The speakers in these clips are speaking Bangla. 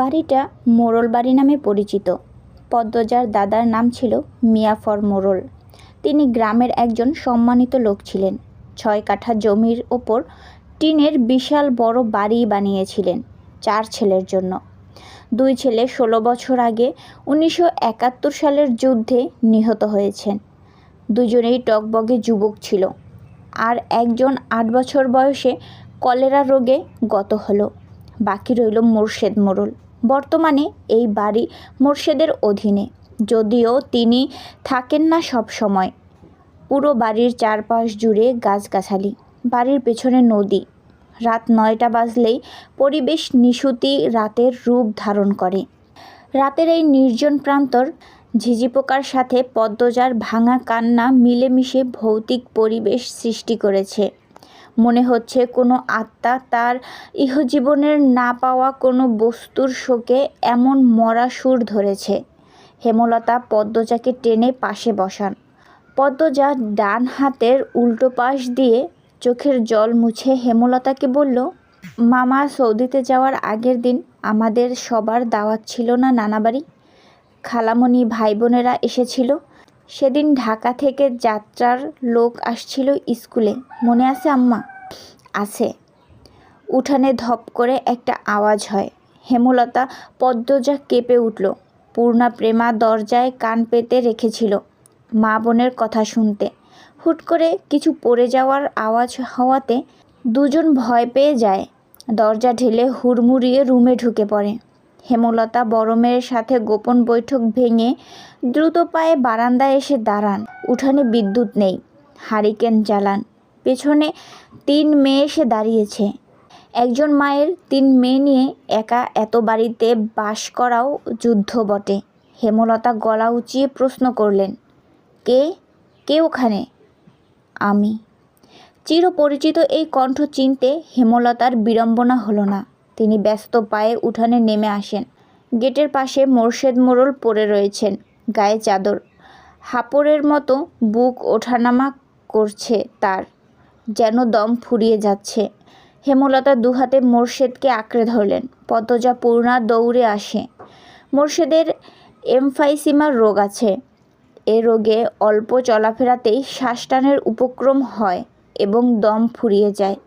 বাড়িটা মোড়ল বাড়ি নামে পরিচিত। পদ্মজার দাদার নাম ছিল মিয়াফর মোড়ল। তিনি গ্রামের একজন সম্মানিত লোক ছিলেন। 6 কাঠা জমির ওপর টিনের বিশাল বড় বাড়ি বানিয়েছিলেন 4 ছেলের জন্য। 2 ছেলে 16 বছর আগে 1971 সালের যুদ্ধে নিহত হয়েছেন। দুজনেই টকবগে যুবক ছিল, আর একজন 8 বছর বয়সে কলেরা রোগে গত হলো। বাকি রইল মোর্শেদ মোড়ল। বর্তমানে এই বাড়ি মোর্শেদের অধীনে, যদিও তিনি থাকেন না সব সময়। পুরো বাড়ির চারপাশ জুড়ে গাছগাছালি, বাড়ির পেছনে নদী। রাত 9টা বাজলেই পরিবেশ নিশুতি রাতের রূপ ধারণ করে। রাতের এই নির্জন প্রান্তর ঝিঝি পোকার সাথে পদ্মজার ভাঙা কান্না মিলেমিশে ভৌতিক পরিবেশ সৃষ্টি করেছে। মনে হচ্ছে কোনো আত্মা তার ইহজীবনের না পাওয়া কোনো বস্তুর শোকে এমন মরা সুর ধরেছে। হেমলতা পদ্মজাকে টেনে পাশে বসান। পদ্মজা ডান হাতের উল্টো পাশ দিয়ে চোখের জল মুছে হেমলতাকে বলল, মামা সৌদিতে যাওয়ার আগের দিন আমাদের সবার দাওয়াত ছিল না নানাবাড়ি? খালামণি ভাই বোনেরা এসেছিল। সেদিন ঢাকা থেকে যাত্রার লোক আসছিল স্কুলে, মনে আছে আম্মা? আছে। উঠানে ধপ করে একটা আওয়াজ হয়। হেমলতা পদ্মজা কেঁপে উঠল। পূর্ণা প্রেমা দরজায় কান পেতে রেখেছিল মা বোনের কথা শুনতে। হুট করে কিছু পড়ে যাওয়ার আওয়াজ হওয়াতে দুজন ভয় পেয়ে যায়। দরজা ঢেলে হুড়মুড়িয়ে রুমে ঢুকে পড়ে। হেমলতা বড় মেয়ের সাথে গোপন বৈঠক ভেঙে দ্রুত পায়ে বারান্দায় এসে দাঁড়ান। উঠানে বিদ্যুৎ নেই, হারিকেন জ্বালান। পেছনে 3 মেয়ে এসে দাঁড়িয়েছে। একজন মায়ের 3 মেয়ে নিয়ে একা এত বাড়িতে বাস করাও যুদ্ধ বটে। হেমলতা গলা উঁচিয়ে প্রশ্ন করলেন, কে কে ওখানে? আমি। চিরপরিচিত এই কণ্ঠ চিনতে হেমলতার বিড়ম্বনা হলো না। তিনি ব্যস্ত পায়ে উঠানে নেমে আসেন। গেটের পাশে মোর্শেদ মোড়ল পড়ে রয়েছেন, গায়ে চাদর। হাপড়ের মতো বুক ওঠানামা করছে তার, যেন দম ফুরিয়ে যাচ্ছে। হেমলতা দুহাতে মোর্শেদকে আঁকড়ে ধরলেন। পদ্মজা পূর্ণা দৌড়ে আসে। মোর্শেদের এমফাইসিমার রোগ আছে। এ রোগে অল্প চলাফেরাতেই শ্বাসটানের উপক্রম হয় এবং দম ফুরিয়ে যায়।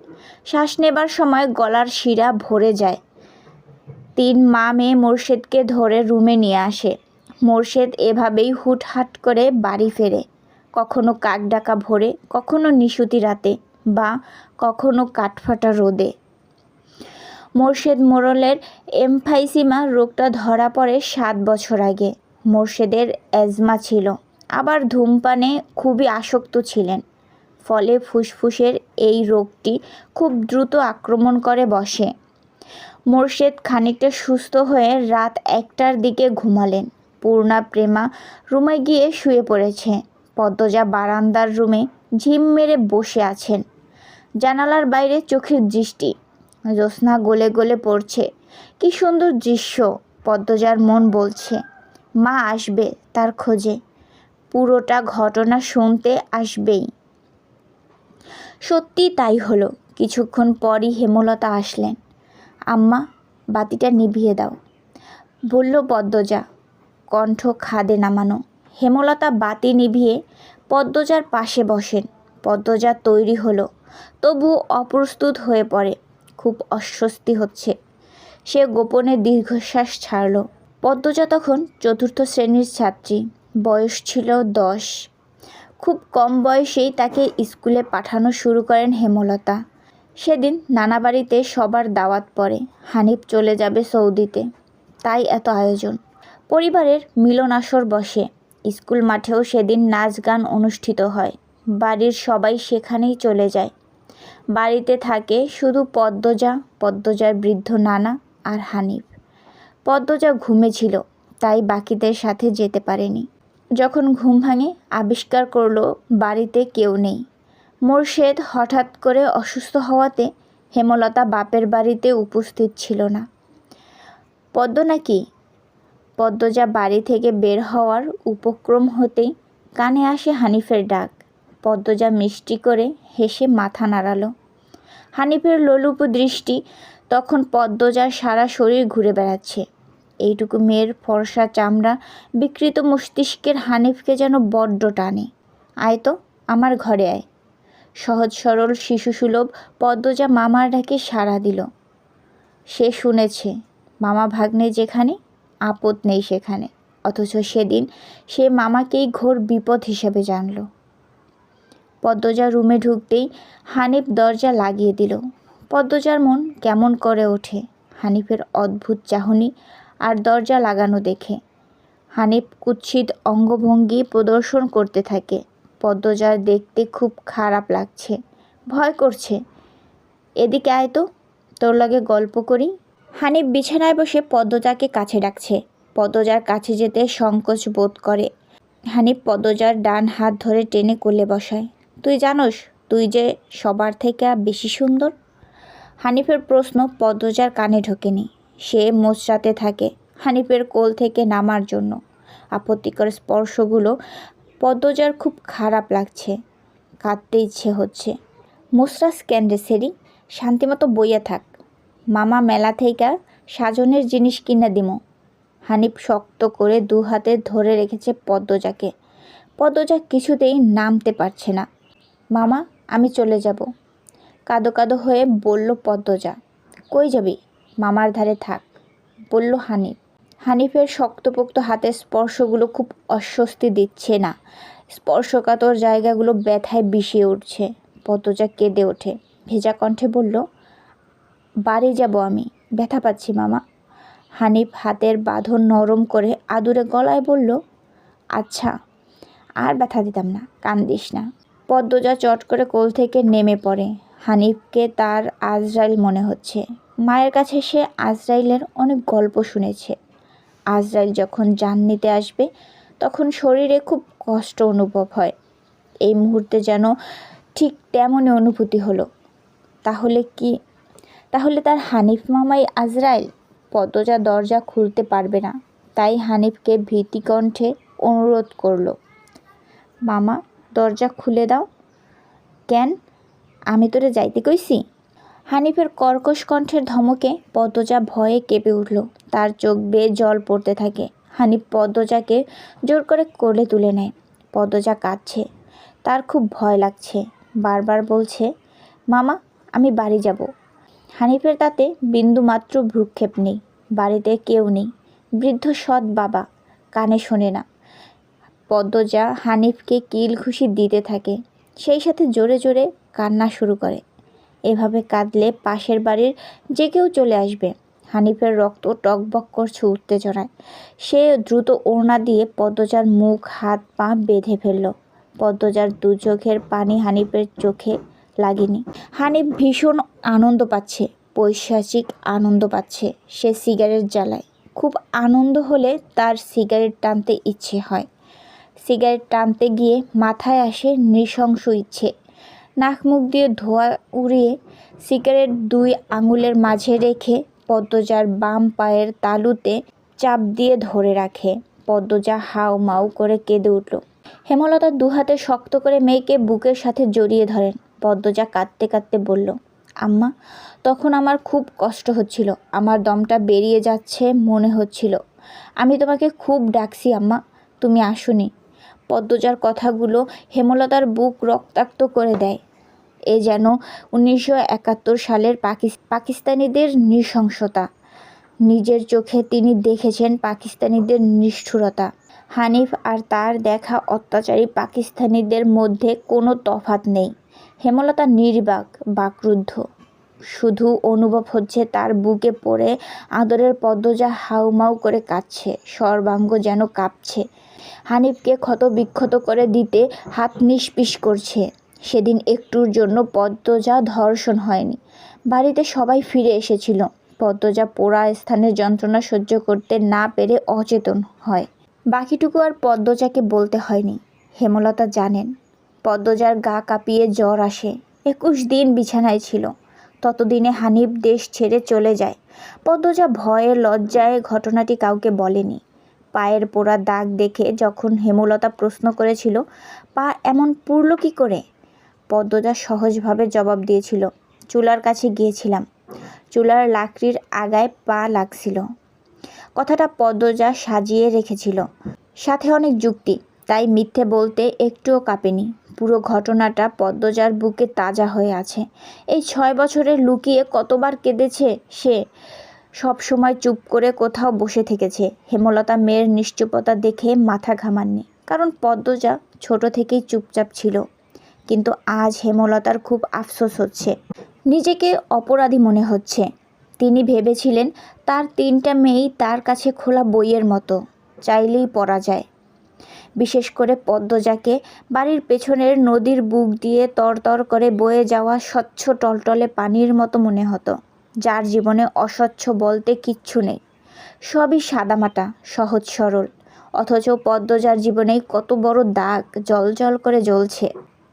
শ্বাস নেবার সময় গলার শিরা ভরে যায়। 3 মা মেয়ে মোর্শেদকে ধরে রুমে নিয়ে আসে। মোর্শেদ এভাবেই হুটহাট করে বাড়ি ফেরে, কখনো কাক ডাকা ভোরে, কখনো নিশুতি রাতে, বা কখনো কাঠফাটা রোদে। মোর্শেদ মোড়লের এমফাইসিমা রোগটা ধরা পড়ে 7 বছর আগে। মোর্শেদের অ্যাজমা ছিল, আবার ধূমপানে খুবই আসক্ত ছিলেন। ফলে ফুসফুসের এই রোগটি খুব দ্রুত আক্রমণ করে বসে। মোর্শেদ খানিকটা সুস্থ হয়ে রাত 1টার দিকে ঘুমালেন। পূর্ণা প্রেমা রুমে গিয়ে শুয়ে পড়েছে। পদ্মজা বারান্দার রুমে ঝিম মেরে বসে আছেন। জানালার বাইরে চোখের দৃষ্টি। জ্যোৎস্না গলে গলে পড়ছে। কি সুন্দর দৃশ্য! পদ্মজার মন বলছে, মা আসবে তার খোঁজে, পুরোটা ঘটনা শুনতে আসবেই। সত্যি তাই হলো। কিছুক্ষণ পরই হেমলতা আসলেন। আম্মা, বাতিটা নিভিয়ে দাও, বলল পদ্মজা, কণ্ঠ খাদে নামানো। হেমলতা বাতি নিভিয়ে পদ্মজার পাশে বসেন। পদ্মজা তৈরি হলো, তবু অপ্রস্তুত হয়ে পড়ে। খুব অস্বস্তি হচ্ছে। সে গোপনে দীর্ঘশ্বাস ছাড়ল। পদ্মজা তখন 4র্থ শ্রেণীর ছাত্রী, বয়স ছিল 10। খুব কম বয়সেই তাকে স্কুলে পাঠানো শুরু করেন হেমলতা। সেদিন নানাবাড়িতে সবার দাওয়াত পড়ে। হানিফ চলে যাবে সৌদিতে, তাই এত আয়োজন। পরিবারের মিলন আসর বসে। স্কুল মাঠেও সেদিন নাচ গান অনুষ্ঠিত হয়। বাড়ির সবাই সেখানেই চলে যায়। বাড়িতে থাকে শুধু পদ্মজা, পদ্মজার বৃদ্ধ নানা আর হানিফ। পদ্মজা ঘুমেছিল, তাই বাকিদের সাথে যেতে পারেনি। যখন ঘুম ভাঙে আবিষ্কার করলো বাড়িতে কেউ নেই। মোর্শেদ হঠাৎ করে অসুস্থ হওয়াতে হেমলতা বাপের বাড়িতে উপস্থিত ছিল না। পদ্ম নাকি? পদ্মজা বাড়ি থেকে বের হওয়ার উপক্রম হতেই কানে আসে হানিফের ডাক। পদ্মজা মিষ্টি করে হেসে মাথা নাড়ালো। হানিফের লোলুপ দৃষ্টি তখন পদ্মজার সারা শরীর ঘুরে বেড়াচ্ছে। এইটুকু মেয়ের ফর্সা চামড়া বিকৃত মস্তিষ্কের হানিফকে যেন বড্ড টানে। আয় তো, আমার ঘরে আয়। সহজ সরল শিশুসুলভ পদ্মজা মামার ডাকে সাড়া দিল। সে শুনেছে মামা ভাগ্নে যেখানে, আপদ নেই সেখানে, অথচ সেদিন সে মামাকেই ঘোর বিপদ হিসেবে জানল। পদ্মজা রুমে ঢুকতেই হানিফ দরজা লাগিয়ে দিল। পদ্মজার মন কেমন করে ওঠে হানিফের অদ্ভুত চাহনি আর দরজা লাগানো দেখে। হানিফ কুৎসিত অঙ্গভঙ্গি প্রদর্শন করতে থাকে। পদ্মজার দেখতে খুব খারাপ লাগছে, ভয় করছে। এদিকে আয় তো, তোর লাগে গল্প করি। হানিফ বিছানায় বসে পদ্মজাকে কাছে ডাকছে। পদ্মজার কাছে যেতে সংকোচ বোধ করে। হানিফ পদ্মজার ডান হাত ধরে টেনে কোলে বসায়। তুই জানোস তুই যে সবার থেকে বেশি সুন্দর? হানিফের প্রশ্ন পদ্মজার কানে ঢোকেনি। সে মোচড়াতে থাকে হানিফের কোল থেকে নামার জন্য। আপত্তিকর স্পর্শগুলো পদ্মজার খুব খারাপ লাগছে, কাঁদতে ইচ্ছে হচ্ছে। মোচড়াস কেন রে সেরি, শান্তিমতো বইয়া থাক। মামা মেলা থেকে সাজনের জিনিস কিনে দিমো। হানিফ শক্ত করে দু হাতে ধরে রেখেছে পদ্মজাকে। পদ্মজা কিছুতেই নামতে পারছে না। মামা, আমি চলে যাব, কাঁদো কাঁদো হয়ে বলল পদ্মজা। কই যাবি? মামার ধারে থাক, বলল হানিফ। হানিফের শক্তপোক্ত হাতের স্পর্শগুলো খুব অস্বস্তি দিচ্ছে না। স্পর্শকাতর জায়গাগুলো ব্যথায় বিষিয়ে উঠছে। পদ্মজা কেঁদে ওঠে, ভেজা কণ্ঠে বলল, বাড়ি যাব আমি, ব্যথা পাচ্ছি মামা। হানিফ হাতের বাঁধন নরম করে আদুরে গলায় বলল, আচ্ছা, আর ব্যথা দিতাম না, কান্দিস না। পদ্মজা চট করে কোল থেকে নেমে পড়ে। হানিফকে তার আজরাইল মনে হচ্ছে। মায়ের কাছে সে আজরাইলের অনেক গল্প শুনেছে। আজরাইল যখন জান নিতে আসবে তখন শরীরে খুব কষ্ট অনুভব হয়। এই মুহূর্তে যেন ঠিক তেমনই অনুভূতি হলো। তাহলে তার হানিফ মামাই আজরাইল? পদ্মজা দরজা খুলতে পারবে না, তাই হানিফকে ভীতিকণ্ঠে অনুরোধ করল, মামা দরজা খুলে দাও। কেন, আমি তোরে যাইতে কইছি? হানিফের কর্কশ কণ্ঠের ধমকে পদ্মজা ভয়ে কেঁপে উঠল। তার চোখ বেয়ে জল পড়তে থাকে। হানিফ পদ্মজাকে জোর করে কোলে তুলে নেয়। পদ্মজা কাঁদছে, তার খুব ভয় লাগছে। বারবার বলছে, মামা আমি বাড়ি যাব। হানিফের তাতে বিন্দুমাত্র ভ্রুক্ষেপ নেই। বাড়িতে কেউ নেই। বৃদ্ধ সৎ বাবা কানে শোনে না। পদ্মজা হানিফকে কিল ঘুষি দিতে থাকে, সেই সাথে জোরে জোরে কান্না শুরু করে। এভাবে কাঁদলে পাশের বাড়ির যে কেউ চলে আসবে। হানিফের রক্ত টকবক করছে উত্তেজনায়। সে দ্রুত ওড়না দিয়ে পদ্মজার মুখ হাত পা বেঁধে ফেলল। পদ্মজার দু চোখের পানি হানিফের চোখে লাগেনি। হানিফ ভীষণ আনন্দ পাচ্ছে, পৈশাচিক আনন্দ পাচ্ছে। সে সিগারেট জ্বালায়। খুব আনন্দ হলে তার সিগারেট টানতে ইচ্ছে হয়। সিগারেট টানতে গিয়ে মাথায় আসে নৃশংস ইচ্ছে। নাক মুখ দিয়ে ধোঁয়া উড়িয়ে সিগারেট দুই আঙুলের মাঝে রেখে পদ্মজার বাম পায়ের তালুতে চাপ দিয়ে ধরে রাখে। পদ্মজা হাউ মাউ করে কেঁদে উঠল। হেমলতা দু হাতে শক্ত করে মেয়েকে বুকের সাথে জড়িয়ে ধরেন। পদ্মজা কাঁদতে কাঁদতে বলল, আম্মা, তখন আমার খুব কষ্ট হচ্ছিল, আমার দমটা বেরিয়ে যাচ্ছে মনে হচ্ছিল। আমি তোমাকে খুব ডাকছি আম্মা, তুমি আসোনি। পদ্মজার কথাগুলো হেমলতার বুক রক্তাক্ত করে দেয়। এ যেন 1971 সালের পাকিস্তানিদের নৃশংসতা। নিজের চোখে তিনি দেখেছেন পাকিস্তানিদের নিষ্ঠুরতা। হানিফ আর তার দেখা অত্যাচারী পাকিস্তানিদের মধ্যে কোনো তফাৎ নেই। হেমলতা নির্বাক, বাকরুদ্ধ। শুধু অনুভব হচ্ছে তার বুকে পড়ে আদরের পদ্মজা হাউমাউ করে কাঁদছে, সর্বাঙ্গ যেন কাঁপছে। হানিফকে ক্ষতবিক্ষত করে দিতে হাত নিষ্পিস করছে। সেদিন একটুর জন্য পদ্মজা ধর্ষণ হয়নি। বাড়িতে সবাই ফিরে এসেছিল। পদ্মজা পোড়া স্থানের যন্ত্রণা সহ্য করতে না পেরে অচেতন হয়। বাকিটুকু আর পদ্মজাকে বলতে হয়নি। হেমলতা জানেন। পদ্মজার গা কাঁপিয়ে জ্বর আসে। 21 দিন বিছানায় ছিল। ততদিনে হানিফ দেশ ছেড়ে চলে যায়। পদ্মজা ভয়ে লজ্জায় ঘটনাটি কাউকে বলেনি। পায়ের পোড়া দাগ দেখে যখন হেমলতা প্রশ্ন করেছিল, পা এমন পুড়ল কী করে, পদ্মজা সহজভাবে জবাব দিয়েছিল, চুলার কাছে গিয়েছিলাম, চুলার লাকড়ির আগায় পা লাগছিল। কথাটা পদ্মজা সাজিয়ে রেখেছিল, সাথে অনেক যুক্তি, তাই মিথ্যে বলতে একটুও কাঁপেনি। পুরো ঘটনাটা পদ্মজার বুকে তাজা হয়ে আছে। এই 6 বছরে লুকিয়ে কতবার কেঁদেছে সে। সব সময় চুপ করে কোথাও বসে থেকেছে। হেমলতা মেয়ের নিশ্চুপতা দেখে মাথা ঘামাননি, কারণ পদ্মজা ছোট থেকেই চুপচাপ ছিল। কিন্তু আজ হেমলতার খুব আফসোস হচ্ছে, নিজেকে অপরাধী মনে হচ্ছে। তিনি ভেবেছিলেন তার 3টা মেয়েই তার কাছে খোলা বইয়ের মতো, চাইলেই পড়া যায়। বিশেষ করে পদ্মজাকে বাড়ির পেছনের নদীর বুক দিয়ে তরতর করে বয়ে যাওয়া স্বচ্ছ টলটলে পানির মতো মনে হতো, যার জীবনে অস্বচ্ছ বলতে কিচ্ছু নেই। সবই সাদামাটা, সহজ সরল। অথচ পদ্মজার জীবনেই কত বড় দাগ জ্বলজ্বল করে জ্বলছে,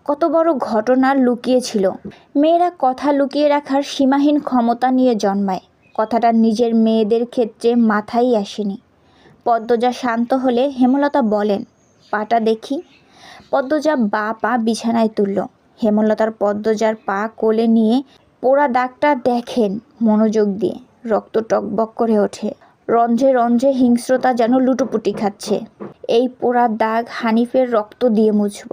কত বড় ঘটনা লুকিয়েছিল। মেয়েরা কথা লুকিয়ে রাখার সীমাহীন ক্ষমতা নিয়ে জন্মায়। কথাটা নিজের মেয়েদের ক্ষেত্রে মাথায় আসেনি। পদ্মজা শান্ত হলে হেমলতা বলেন, পাটা দেখি। পদ্মজা বা পা বিছানায় তুলল। হেমলতার পদ্মজার পা কোলে নিয়ে পোড়া দাগটা দেখেন মনোযোগ দিয়ে। রক্ত টকবক করে ওঠে, রঞ্জে রঞ্জে হিংস্রতা যেন লুটোপুটি খাচ্ছে। এই পোড়া দাগ হানিফের রক্ত দিয়ে মুছব।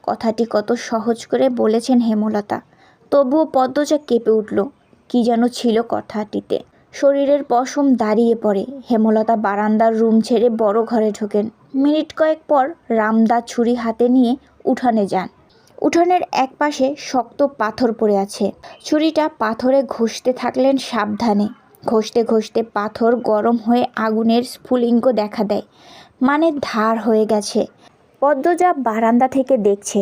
কথাটি কত সহজ করে বলেছেন হেমলতা, তবুও পদ্মজা কেঁপে উঠল। কি যেন ছিল কথাটিতে। শরীরের পশম দাঁড়িয়ে পড়ে। হেমলতা বারান্দার রুম ছেড়ে বড় ঘরে ঢোকেন। মিনিট কয়েক পর রামদা ছুরি হাতে নিয়ে উঠানে যান। উঠানের এক পাশে শক্ত পাথর পড়ে আছে। ছুরিটা পাথরে ঘষতে থাকলেন সাবধানে। ঘষতে ঘষতে পাথর গরম হয়ে আগুনের স্ফুলিঙ্গ দেখা দেয়, মানে ধার হয়ে গেছে। পদ্মজা বারান্দা থেকে দেখছে।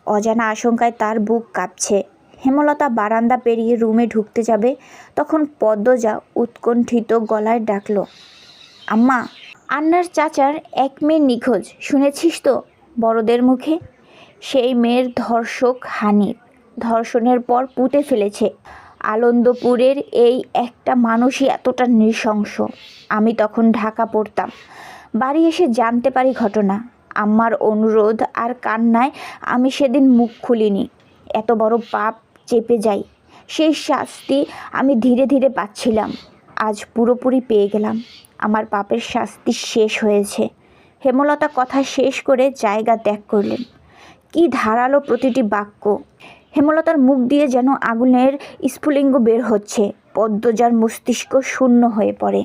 অজানা আশঙ্কায় তার বুক কাঁপছে। হেমলতা বারান্দা পেরিয়ে রুমে ঢুকতে যাবে, তখন পদ্মজা উৎকণ্ঠিত গলায় ডাকল, আম্মা। আন্নার চাচার এক মেয়ে নিখোঁজ, শুনেছিস তো বড়দের মুখে? সেই মেয়ের ধর্ষক হানিফ ধর্ষণের পর পুঁতে ফেলেছে। আনন্দপুরের এই একটা মানুষই এতটা নৃশংস। আমি তখন ঢাকা পড়তাম। বাড়ি এসে জানতে পারি ঘটনা। আম্মার অনুরোধ আর কান্নায় আমি সেদিন মুখ খুলিনি। এত বড় পাপ চেপে যাই, সেই শাস্তি আমি ধীরে ধীরে পাচ্ছিলাম। আজ পুরোপুরি পেয়ে গেলাম। আমার পাপের শাস্তি শেষ হয়েছে। হেমলতা কথা শেষ করে জায়গা ত্যাগ করলেন। কি ধারালো প্রতিটি বাক্য! হেমলতার মুখ দিয়ে যেন আগুনের স্ফুলিঙ্গ বের হচ্ছে। পদ্মজার মস্তিষ্ক শূন্য হয়ে পড়ে।